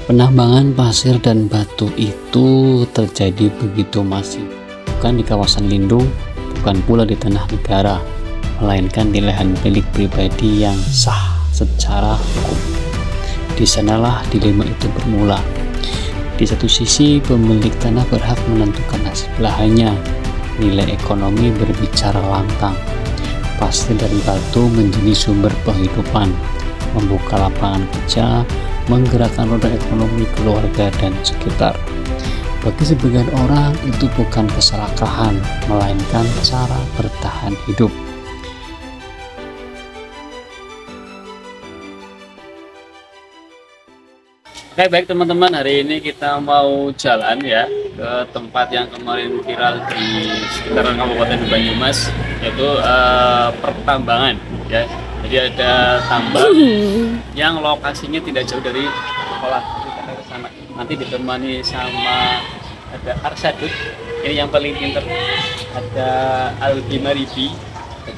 Penambangan pasir dan batu itu terjadi begitu masif, bukan di kawasan lindung, bukan pula di tanah negara, melainkan di lahan milik pribadi yang sah secara hukum. Di sanalah dilema itu bermula. Di satu sisi, pemilik tanah berhak menentukan nasib lahannya. Nilai ekonomi berbicara lantang. Pasir dan batu menjadi sumber penghidupan, membuka lapangan kerja, menggerakkan roda ekonomi keluarga dan sekitar. Bagi sebagian orang itu bukan keserakahan, melainkan cara bertahan hidup. Oke, baik teman-teman, hari ini kita mau jalan ya ke tempat yang kemarin viral di sekitaran Kabupaten Banyumas, yaitu pertambangan ya. Jadi ada tambang yang lokasinya tidak jauh dari sekolah. Kita ke sana. Nanti ditemani sama ada Arsadut, ini yang paling pinter. Ada Albi Maribi,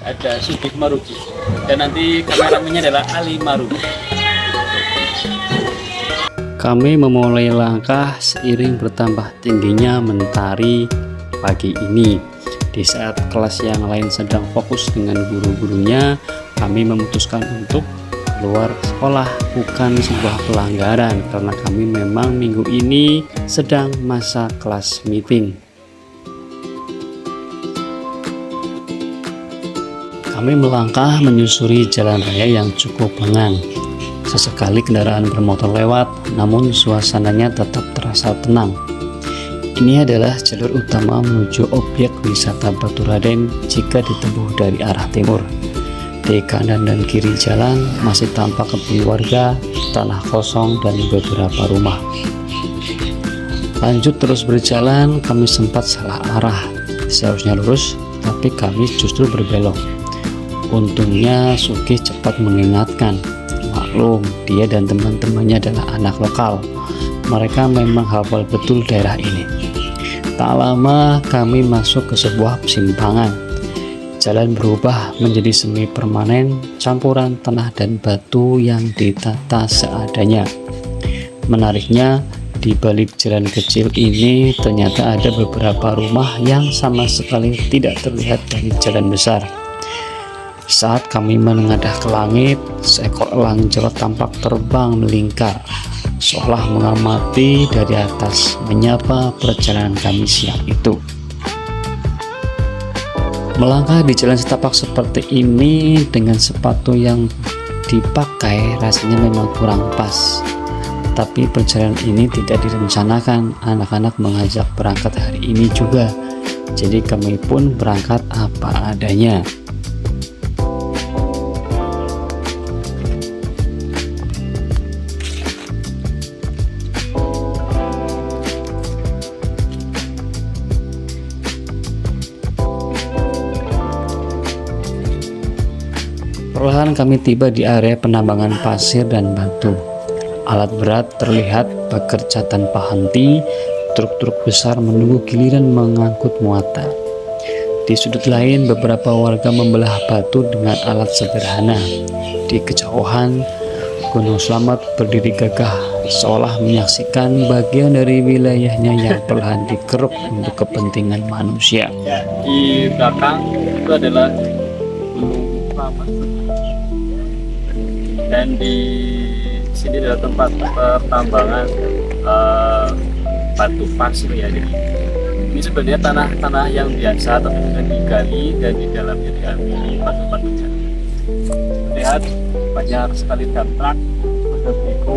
ada Sudik Maruki, dan nanti kameramennya adalah Ali Maruki. Kami memulai langkah seiring bertambah tingginya mentari pagi ini. Di saat kelas yang lain sedang fokus dengan guru-gurunya, kami memutuskan untuk keluar sekolah. Bukan sebuah pelanggaran, karena kami memang minggu ini sedang masa kelas meeting. Kami melangkah menyusuri jalan raya yang cukup lengang. Sesekali kendaraan bermotor lewat, namun suasananya tetap terasa tenang. Ini adalah jalur utama menuju objek wisata Baturaden jika ditempuh dari arah timur. Di kanan dan kiri jalan masih tampak kebun warga, tanah kosong, dan beberapa rumah. Lanjut terus berjalan, kami sempat salah arah. Seharusnya lurus, tapi kami justru berbelok. Untungnya Sugih cepat mengingatkan. Maklum, dia dan teman-temannya adalah anak lokal. Mereka memang hafal betul daerah ini. Tak lama kami masuk ke sebuah persimpangan. Jalan berubah menjadi semi permanen, campuran tanah dan batu yang ditata seadanya. Menariknya, di balik jalan kecil ini ternyata ada beberapa rumah yang sama sekali tidak terlihat dari jalan besar. Saat kami menengadah ke langit, seekor elang jelek tampak terbang melingkar, seolah mengamati dari atas, menyapa perjalanan kami siang itu. Melangkah di jalan setapak seperti ini dengan sepatu yang dipakai rasanya memang kurang pas. Tapi perjalanan ini tidak direncanakan, anak-anak mengajak berangkat hari ini juga. Jadi kami pun berangkat apa adanya. Perlahan kami tiba di area penambangan pasir dan batu. Alat berat terlihat bekerja tanpa henti, truk-truk besar menunggu giliran mengangkut muatan. Di sudut lain, beberapa warga membelah batu dengan alat sederhana. Di kejauhan, Gunung Slamet berdiri gagah, seolah menyaksikan bagian dari wilayahnya yang perlahan dikeruk untuk kepentingan manusia. Di belakang itu adalah Gunung Slamet. Dan di sini adalah tempat pertambangan batu pasir ya. Jadi ini sebenarnya tanah yang biasa tapi sudah digali dan di dalamnya diambil batu-batu. Lihat banyak sekali dump truck ada beko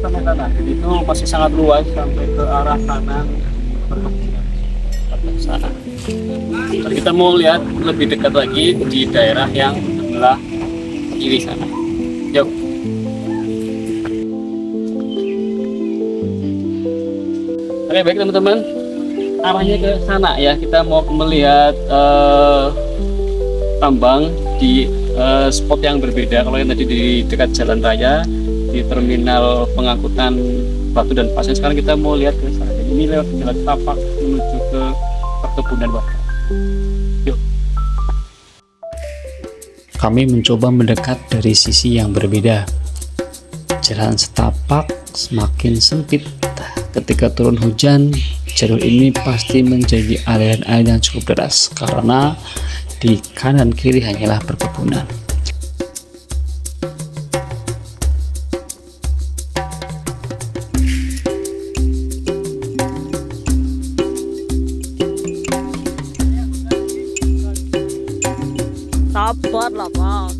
sampai tanah. Jadi itu masih sangat luas sampai ke arah kanan perkebunan sana. Jadi kita mau lihat lebih dekat lagi di daerah yang sebelah kiri sana. Yuk. Oke, baik teman-teman, arahnya ke sana ya. Kita mau melihat tambang di spot yang berbeda. Kalau yang tadi di dekat jalan raya di terminal pengangkutan batu dan pasir, sekarang kita mau lihat ke sana. Jadi ini lewat jalan tapak menuju ke perkebunan warga. Yuk. Kami mencoba mendekat dari sisi yang berbeda. Jalan setapak semakin sempit. Ketika turun hujan, jalur ini pasti menjadi aliran air yang cukup deras karena di kanan kiri hanyalah perkebunan. Sabar lah, Pak.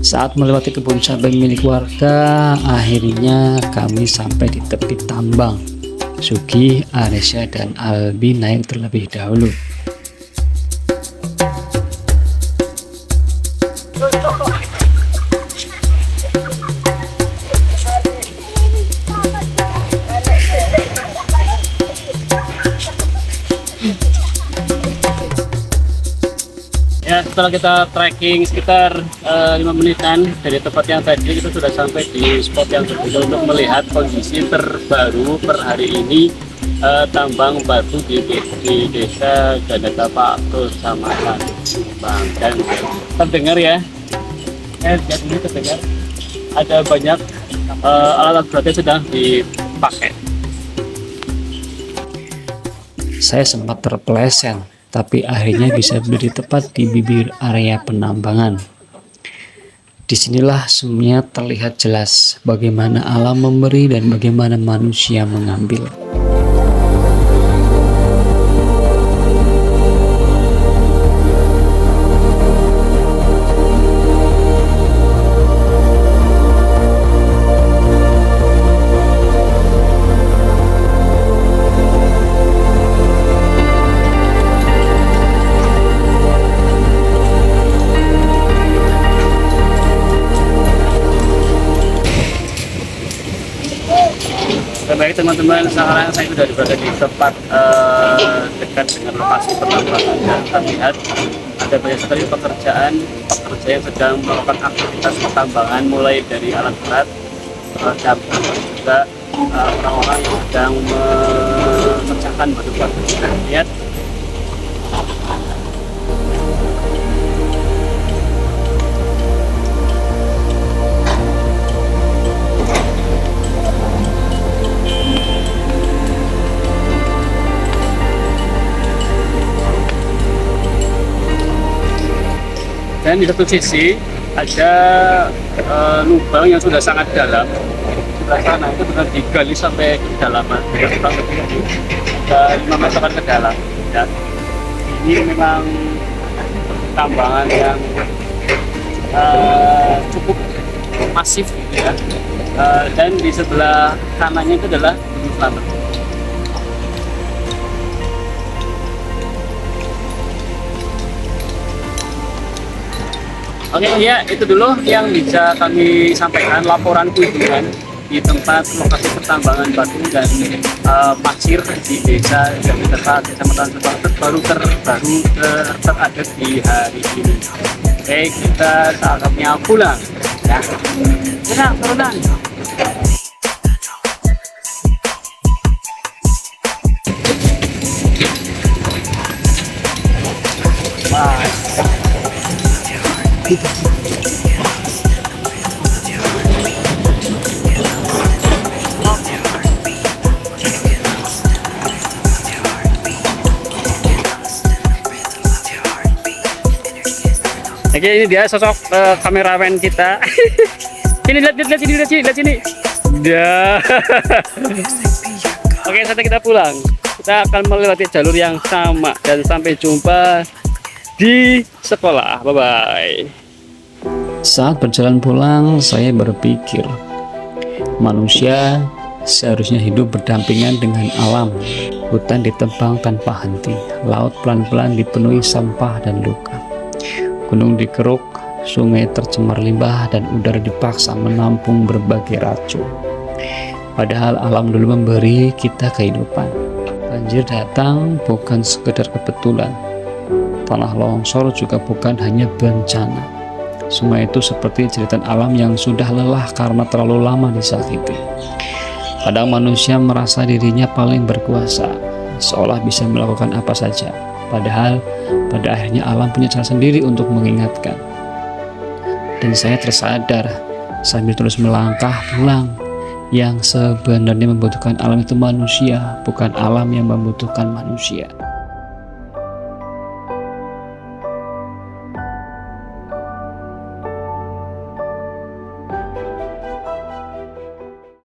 Saat melewati kebun cabai milik warga, akhirnya kami sampai di tepi tambang. Sugi, Anesya, dan Albi naik terlebih dahulu. Ya, setelah kita trekking sekitar 5 menitan dari tempat yang tadi, kita sudah sampai di spot yang berbeda untuk melihat kondisi terbaru per hari ini tambang batu di desa Gandata Pak, Kecamatan Subang. Dan terdengar ya, lihat ini terdengar ada banyak alat berat yang sedang dipakai. Saya sempat terpeleset, tapi akhirnya bisa berdiri tepat di bibir area penambangan. Disinilah semuanya terlihat jelas bagaimana alam memberi dan bagaimana manusia mengambil. Baik teman-teman, sekarang saya sudah berada di tempat dekat dengan lokasi penambangan, dan terlihat ada banyak sekali pekerja yang sedang melakukan aktivitas pertambangan, mulai dari alat berat, dampak, juga orang-orang yang sedang memecahkan batu-batu. Lihat. Dan di satu sisi ada lubang yang sudah sangat dalam. Sebelah sana itu benar digali sampai kedalaman, kurang lebih ada 5 meteran ke dalam. Dan ini memang tambangan yang cukup masif gitu ya. Dan di sebelah kanannya itu adalah Gunung Slamet. Oke, ya itu dulu yang bisa kami sampaikan, laporan kunjungan di tempat lokasi pertambangan batu dan pasir di desa Gandata, Kecamatan Subang, terbaru terupdate di hari ini. Oke, kita saatnya pulang ya. Pulang. Oke, ini dia sosok kameramen kita. Sini lihat sini. Dah. Oke, saatnya kita pulang. Kita akan melewati jalur yang sama dan sampai jumpa di sekolah. Bye bye. Saat berjalan pulang, saya berpikir, manusia seharusnya hidup berdampingan dengan alam. Hutan ditebang tanpa henti, laut pelan-pelan dipenuhi sampah dan luka. Gunung dikeruk, sungai tercemar limbah, dan udara dipaksa menampung berbagai racun. Padahal alam dulu memberi kita kehidupan. Banjir datang bukan sekedar kebetulan. Tanah longsor juga bukan hanya bencana. Semua itu seperti cerita alam yang sudah lelah karena terlalu lama disakiti. Kadang manusia merasa dirinya paling berkuasa, seolah bisa melakukan apa saja. Padahal pada akhirnya alam punya cara sendiri untuk mengingatkan. dan saya tersadar sambil terus melangkah pulang. Yang sebenarnya membutuhkan alam itu manusia, bukan alam yang membutuhkan manusia.